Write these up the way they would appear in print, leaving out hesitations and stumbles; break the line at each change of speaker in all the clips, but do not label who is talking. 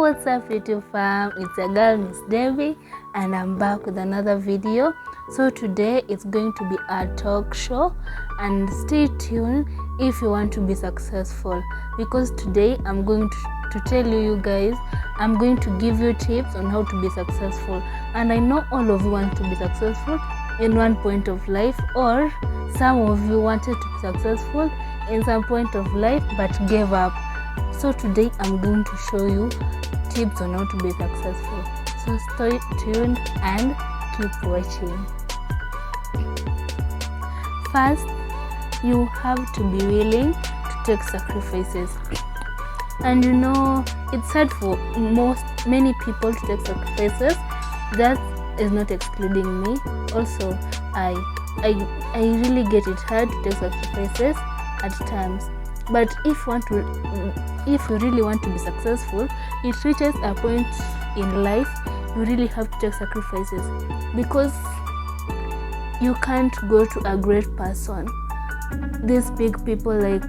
What's up YouTube fam, it's your girl Miss Debbie and I'm back with another video. So today it's going to be a talk show, and stay tuned if you want to be successful, because today I'm going to tell you guys, I'm going to give you tips on how to be successful. And I know all of you want to be successful in one point of life, or some of you wanted to be successful in some point of life but gave up. So today I'm going to show you tips on how to be successful. So stay tuned and keep watching. First, you have to be willing to take sacrifices. And you know, it's hard for many people to take sacrifices. That is not excluding me. Also, I really get it hard to take sacrifices at times. But if you really want to be successful, it reaches a point in life you really have to take sacrifices, because you can't go to a great person, these big people like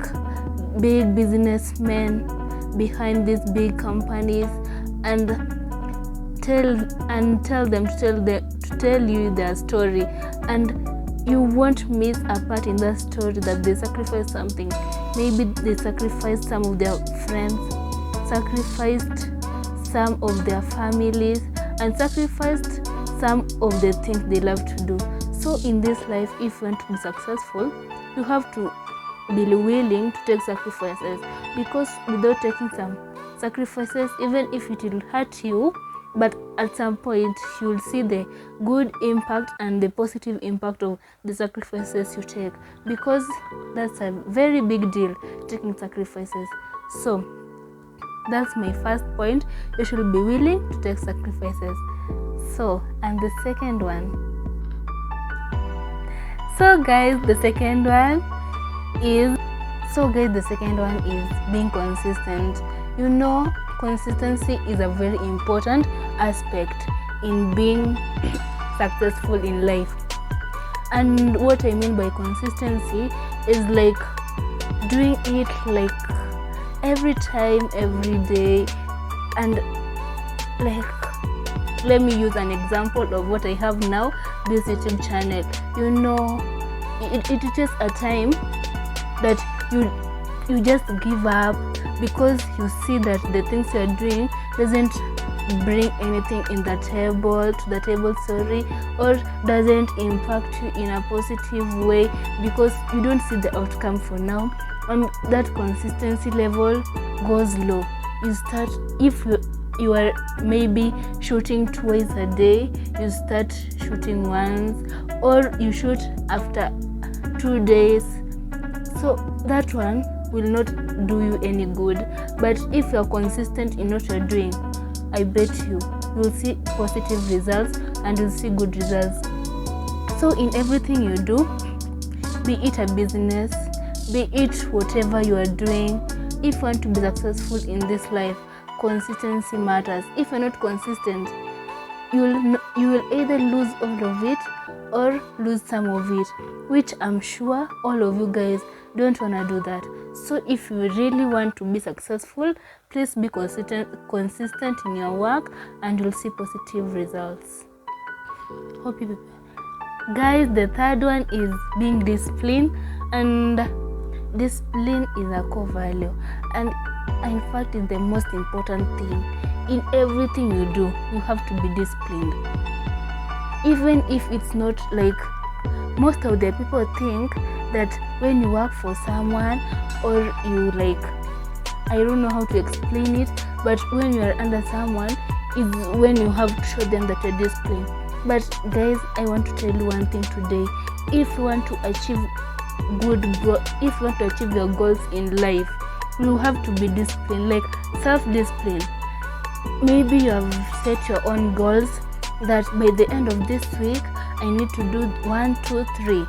big businessmen behind these big companies, and tell them to tell you their story, and you won't miss a part in that story that they sacrificed something. Maybe they sacrificed some of their friends, sacrificed some of their families, and sacrificed some of the things they love to do. So in this life, if you want to be successful, you have to be willing to take sacrifices, because without taking some sacrifices, even if it will hurt you, but at some point you will see the good impact and the positive impact of the sacrifices you take, because that's a very big deal, taking sacrifices. So that's my first point. You should be willing to take sacrifices. So, and the second one. So guys, the second one is being consistent. You know, consistency is a very important aspect in being successful in life. And what I mean by consistency is like doing it like every time, every day. And like, let me use an example of what I have now, this YouTube channel. You know, it is a time that you just give up, because you see that the things you are doing doesn't bring anything to the table, or doesn't impact you in a positive way, because you don't see the outcome for now, and that consistency level goes low. You start, if you are maybe shooting twice a day, you start shooting once, or you shoot after 2 days. So that one will not do you any good. But if you're consistent in what you're doing, I bet you'll see positive results and you'll see good results. So in everything you do, be it a business, be it whatever you are doing, if you want to be successful in this life, consistency matters. If you're not consistent, you will either lose all of it or lose some of it, which I'm sure all of you guys don't want to do that. So if you really want to be successful, please be consistent in your work, and you'll see positive results. Hope you guys. The third one is being disciplined, and discipline is a core value, and in fact it's the most important thing. In everything you do, you have to be disciplined, even if it's not like most of the people think that when you work for someone, or you like, I don't know how to explain it, but when you are under someone is when you have to show them that you're disciplined. But guys, I want to tell you one thing today. If you want to achieve your goals in life, you have to be disciplined, like self-discipline. Maybe you have set your own goals that by the end of this week I need to do 1, 2, 3,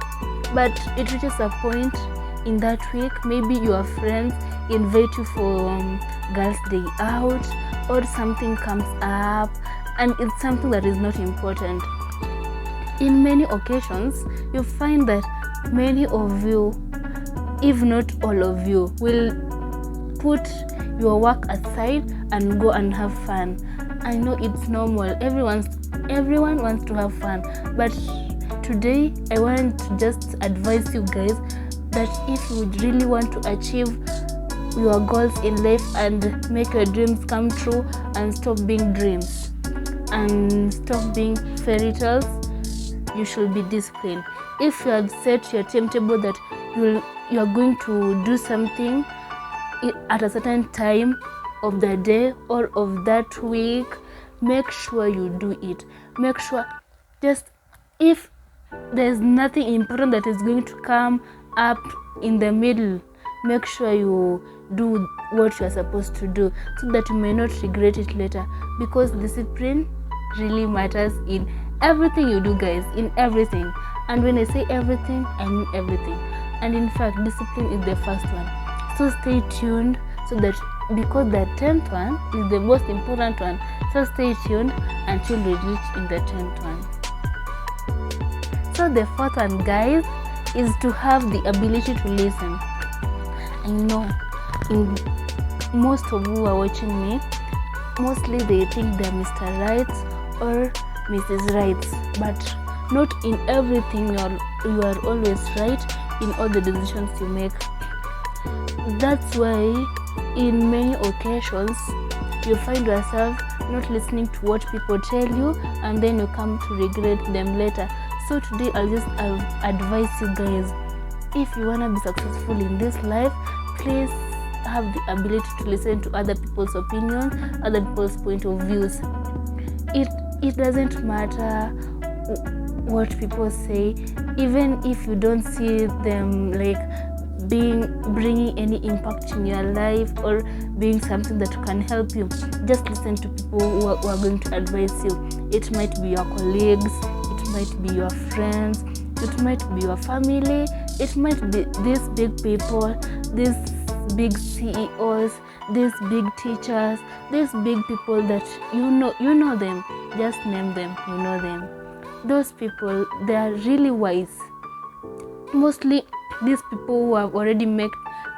but it reaches a point in that week, maybe your friends invite you for girls' day out, or something comes up and it's something that is not important. In many occasions, you find that many of you, if not all of you, will put your work aside and go and have fun. I know it's normal, everyone wants to have fun, but today I want to just advise you guys that if you really want to achieve your goals in life and make your dreams come true and stop being dreams and stop being fairy tales, you should be disciplined. If you have set your timetable that you are going to do something at a certain time of the day or of that week, make sure you do it. Make sure, just if there's nothing important that is going to come up in the middle, make sure you do what you are supposed to do so that you may not regret it later, because discipline really matters in everything you do, guys, in everything. And when I say everything, I mean everything. And in fact, discipline is the first one. So stay tuned, so that, because the 10th one is the most important one, so stay tuned until we reach in the 10th one. So the 4th one, guys, is to have the ability to listen. I know most of you are watching me, mostly they think they're Mr. Right or Mrs. Right, but not in everything you are always right in all the decisions you make. That's why in many occasions you find yourself not listening to what people tell you, and then you come to regret them later. So today I'll just advise you guys, if you want to be successful in this life, please have the ability to listen to other people's opinions, other people's point of views. It doesn't matter what people say, even if you don't see them like bringing any impact in your life or being something that can help you. Just listen to people who are going to advise you. It might be your colleagues, it might be your friends, it might be your family, it might be these big people, these big CEOs, these big teachers, these big people that you know them. Just name them, you know them. Those people, they are really wise. Mostly these people who have already made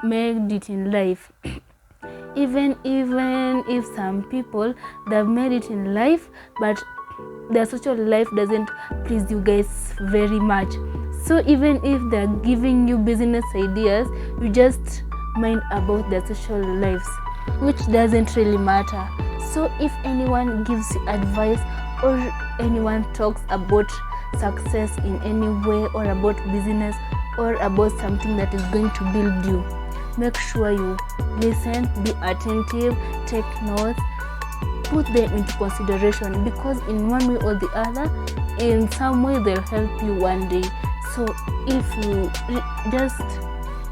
it in life. even if some people, they've made it in life, but their social life doesn't please you guys very much. So even if they're giving you business ideas, you just mind about their social lives, which doesn't really matter. So if anyone gives you advice or anyone talks about success in any way, or about business, or about something that is going to build you, make sure you listen, be attentive, take notes, put them into consideration, because in one way or the other, in some way they'll help you one day. So if you just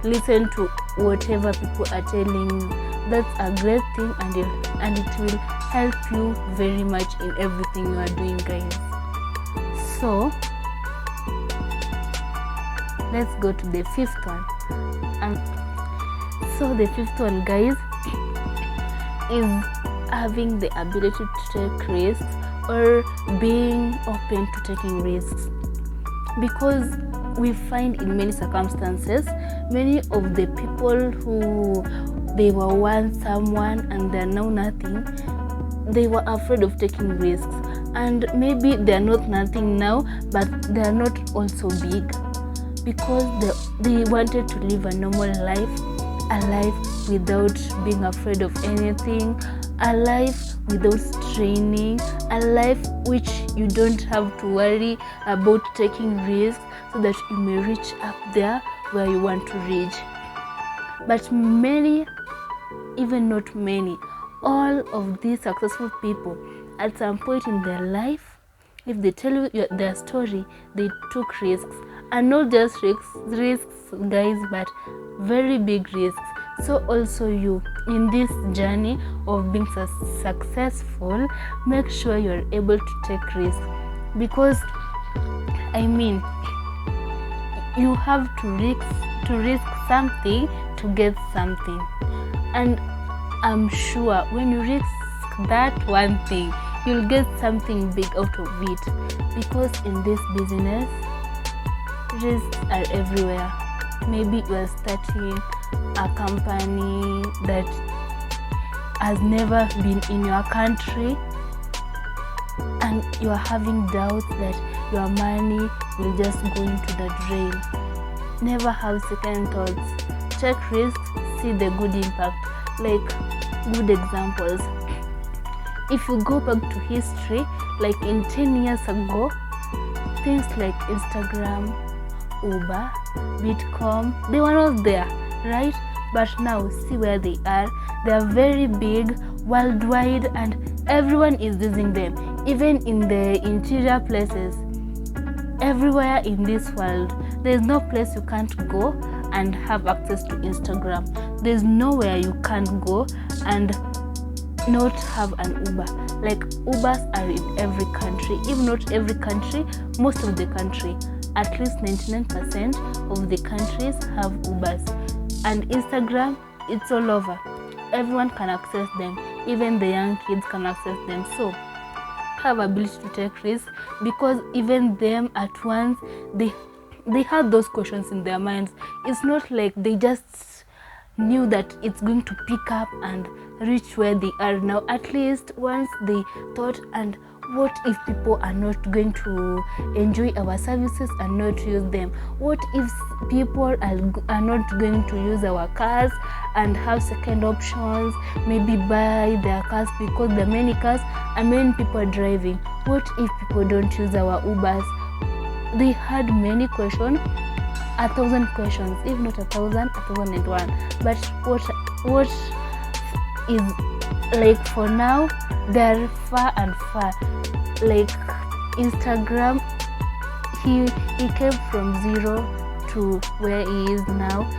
listen to whatever people are telling you, that's a great thing, and it will help you very much in everything you are doing, guys. So let's go to the 5th one. So the 5th one, guys, is having the ability to take risks, or being open to taking risks. Because we find in many circumstances, many of the people who they were once someone and they're now nothing, they were afraid of taking risks. And maybe they're not nothing now, but they're not also big, because they wanted to live a normal life, a life without being afraid of anything, a life without straining, a life which you don't have to worry about taking risks, so that you may reach up there where you want to reach. But many, even not many, all of these successful people, at some point in their life, if they tell you their story, they took risks. And not just risks, guys, but very big risks. So also you, in this journey of being successful, make sure you're able to take risks. Because you have to risk something to get something. And I'm sure when you risk that one thing, you'll get something big out of it. Because in this business, risks are everywhere. Maybe you are starting a company that has never been in your country and you are having doubts that your money will just go into the drain. Never have second thoughts. Check risks, see the good impact. Like good examples. If you go back to history, like in 10 years ago, things like Instagram, Uber, Bitcoin, they were not there, right? But now see where they are. They are very big, worldwide, and everyone is using them. Even in the interior places, everywhere in this world, there is no place you can't go and have access to Instagram. There's nowhere you can't go and not have an Uber. Like Ubers are in every country. If not every country, most of the country. At least 99% of the countries have Ubers. And Instagram, it's all over. Everyone can access them. Even the young kids can access them. So have ability to take risks, because even them at once, they had those questions in their minds. It's not like they just knew that it's going to pick up and reach where they are now. At least once they thought, and what if people are not going to enjoy our services and not use them? What if people are not going to use our cars and have second options, maybe buy their cars, because there are many cars and many people are driving? What if people don't use our Ubers? They had many questions, 1,000 questions, if not 1,000, 1,001. But what is, like, for now, they're far and far. Like Instagram, he came from zero to where he is now.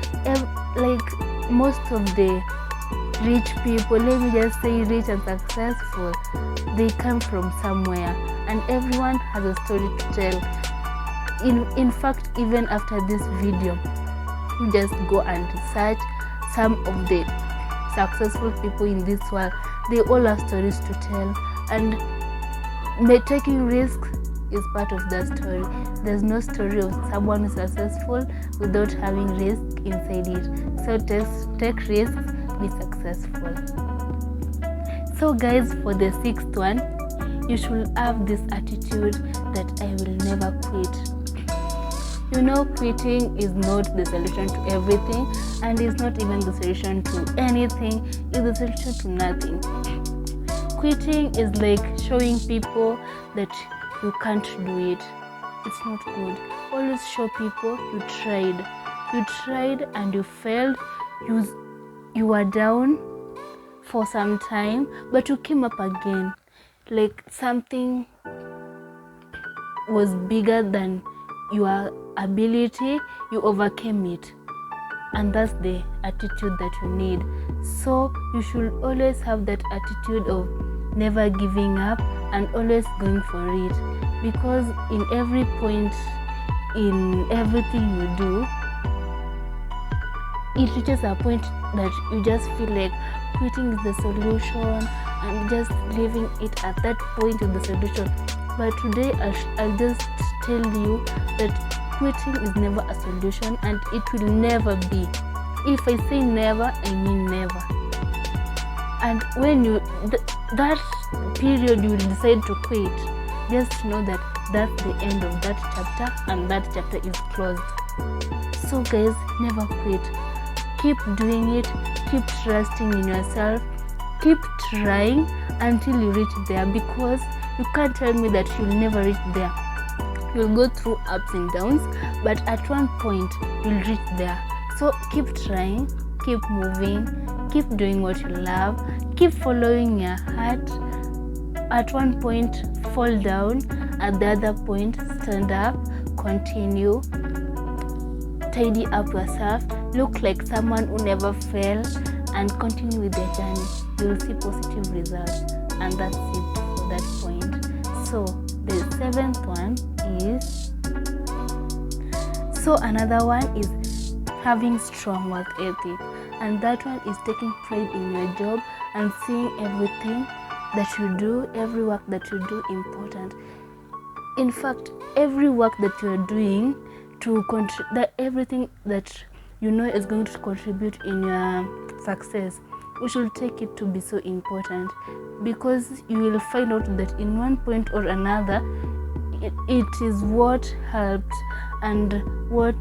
Like most of the rich people, let me just say rich and successful, they come from somewhere, and everyone has a story to tell. In fact, even after this video, you just go and search some of the successful people in this world. They all have stories to tell, and taking risks is part of that story. There's no story of someone who's successful without having risk inside it. So take risks, be successful. So guys, for the 6th one, you should have this attitude that I will never quit. You know, quitting is not the solution to everything, and it's not even the solution to anything. It's the solution to nothing. Quitting is like showing people that you can't do it. It's not good. Always show people you tried and you failed. You were down for some time, but you came up again. Like something was bigger than your ability, you overcame it. And that's the attitude that you need. So you should always have that attitude of never giving up and always going for it, because in every point, in everything you do, it reaches a point that you just feel like quitting is the solution and just leaving it at that point is the solution. But today I'll just tell you that quitting is never a solution, and it will never be. If I say never, I mean never. And when you that period you will decide to quit, just know that that's the end of that chapter, and that chapter is closed. So guys, never quit. Keep doing it, keep trusting in yourself, keep trying until you reach there, because you can't tell me that you'll never reach there. You'll go through ups and downs, but at one point you'll reach there. So keep trying, keep moving, keep doing what you love, keep following your heart. At one point fall down, at the other point stand up, continue, tidy up yourself, look like someone who never fell, and continue with the journey. You'll see positive results, and that's it for that point. So the 7th one is, so another one is having strong work ethic, and that one is taking pride in your job and seeing everything that you do, every work that you do important. In fact, every work that you are doing that everything that you know is going to contribute in your success, we should take it to be so important, because you will find out that in one point or another it is what helped and what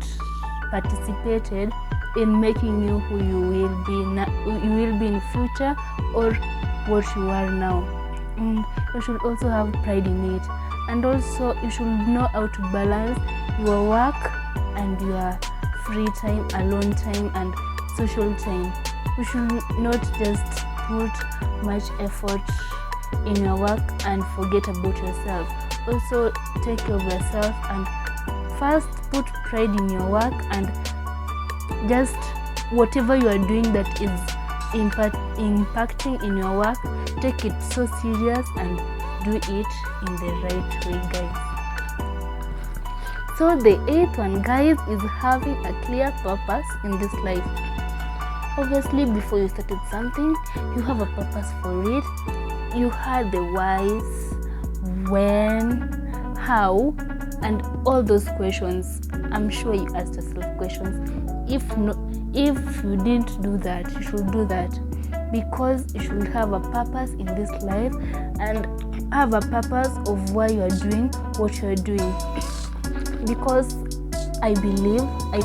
participated in making you who you will be in future, or what you are now. You should also have pride in it, and also you should know how to balance your work and your free time, alone time, and social time. You should not just put much effort in your work and forget about yourself. Also take care of yourself, and first put pride in your work, and just whatever you are doing that is impacting in your work, take it so serious and do it in the right way, guys. So the 8th one, guys, is having a clear purpose in this life. Obviously, before you started something, you have a purpose for it. You had the whys, when, how, and all those questions. I'm sure you asked yourself questions. If you didn't do that, you should do that, because you should have a purpose in this life and have a purpose of why you are doing what you are doing. Because I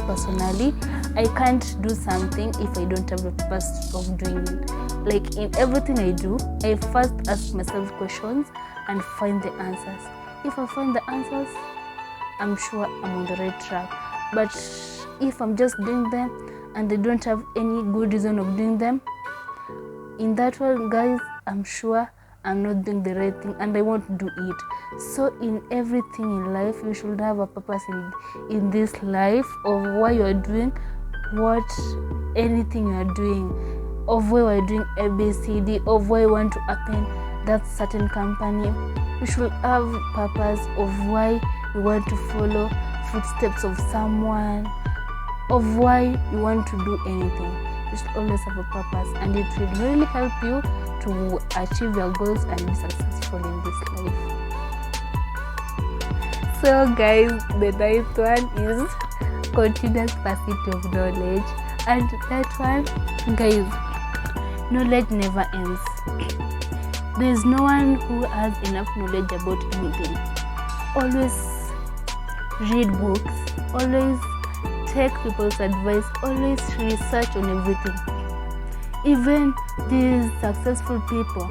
personally, I can't do something if I don't have a purpose of doing it. Like in everything I do, I first ask myself questions and find the answers. If I find the answers, I'm sure I'm on the right track. But if I'm just doing them and I don't have any good reason of doing them, in that one, guys, I'm sure I'm not doing the right thing and I won't do it. So in everything in life, you should have a purpose in this life of why you are doing anything you are doing, of why you are doing ABCD, of why you want to open that certain company. You should have purpose of why you want to follow footsteps of someone, of why you want to do anything. You should always have a purpose, and it will really help you to achieve your goals and be successful in this life. So guys, the 9th one is continuous pursuit of knowledge, and that one, guys, knowledge never ends. There is no one who has enough knowledge about anything. Always read books, always take people's advice, always research on everything. Even these successful people,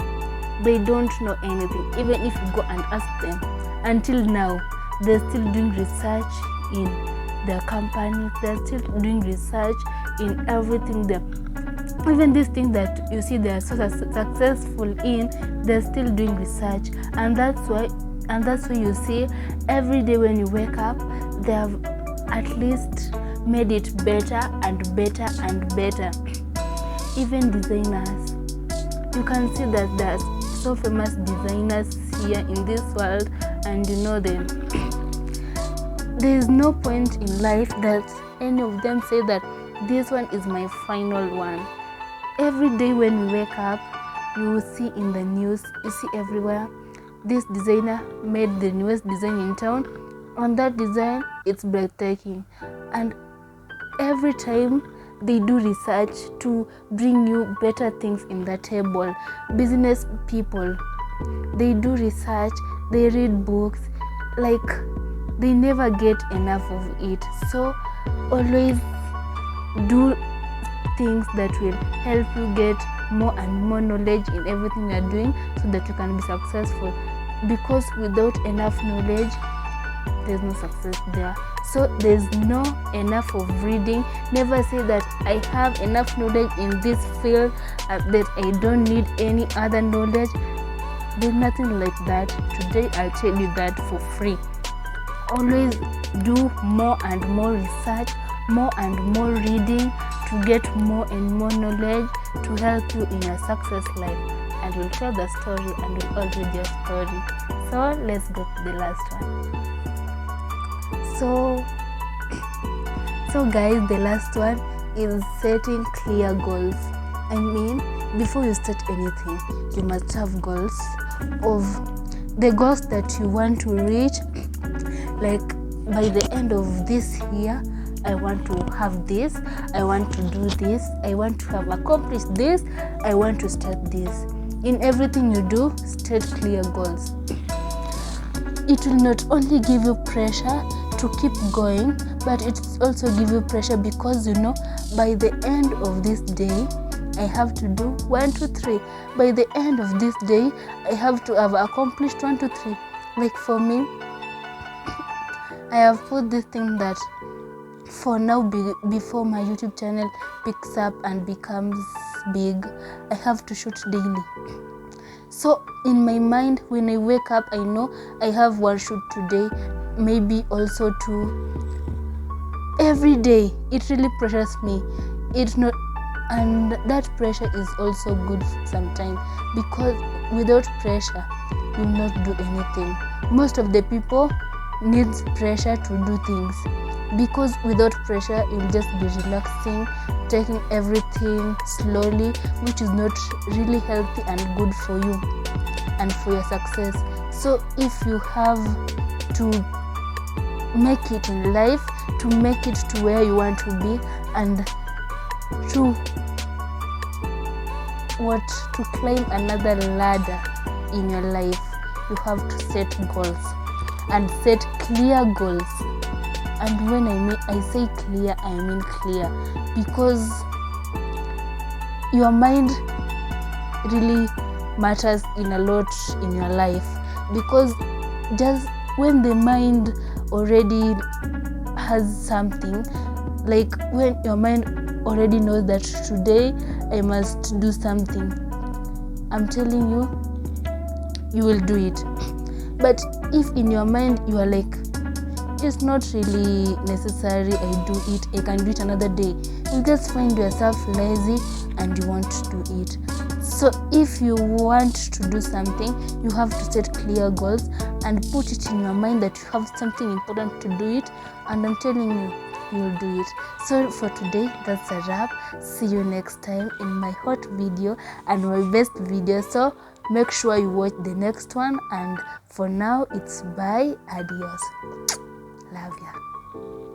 they don't know anything. Even if you go and ask them, until now, they're still doing research in their companies, they're still doing research in everything. Even this thing that you see they are so successful in, they're still doing research. And that's why you see every day when you wake up, they have at least made it better and better and better. Even designers, you can see that there's so famous designers here in this world, and you know them. There is no point in life that any of them say that this one is my final one. Every day when we wake up, you will see in the news, you see everywhere, this designer made the newest design in town. On that design, it's breathtaking. And every time they do research to bring you better things in the table. Business people, they do research, they read books, like they never get enough of it. So always do things that will help you get more and more knowledge in everything you're doing, so that you can be successful. Because without enough knowledge, there's no success there. So there's no enough of reading. Never say that I have enough knowledge in this field, that I don't need any other knowledge. There's nothing like that. Today I'll tell you that for free. Always do more and more research, more and more reading, to get more and more knowledge to help you in your success life. And we'll tell the story and we'll all read your story. So let's go to the last one. So guys, the last one is setting clear goals. I mean, before you start anything, you must have goals of the goals that you want to reach. Like by the end of this year, I want to have this, I want to do this, I want to have accomplished this, I want to start this. In everything you do, state clear goals. It will not only give you pressure to keep going, but it also give you pressure because you know by the end of this day I have to do 1, 2, 3. By the end of this day I have to have accomplished 1, 2, 3. Like for me, I have put this thing that for now, before my YouTube channel picks up and becomes big, I have to shoot daily. So in my mind, when I wake up, I know I have 1 shoot today, maybe also 2. Every day, it really pressures me. And that pressure is also good sometimes, because without pressure, you will not do anything. Most of the people needs pressure to do things, because without pressure you'll just be relaxing, taking everything slowly, which is not really healthy and good for you and for your success. So if you have to make it in life, to make it to where you want to be, and to climb another ladder in your life, you have to set goals, and set clear goals. And when I say clear, I mean clear, because your mind really matters in a lot in your life. Because just when the mind already has something, like when your mind already knows that today I must do something, I'm telling you, you will do it. But if in your mind you are like, it's not really necessary, I do it, I can do it another day, you just find yourself lazy and you won't do it. So if you want to do something, you have to set clear goals and put it in your mind that you have something important to do it, and I'm telling you, you will do it. So for today, that's a wrap. See you next time in my hot video and my best video. So make sure you watch the next one, and for now it's bye, adios, love ya.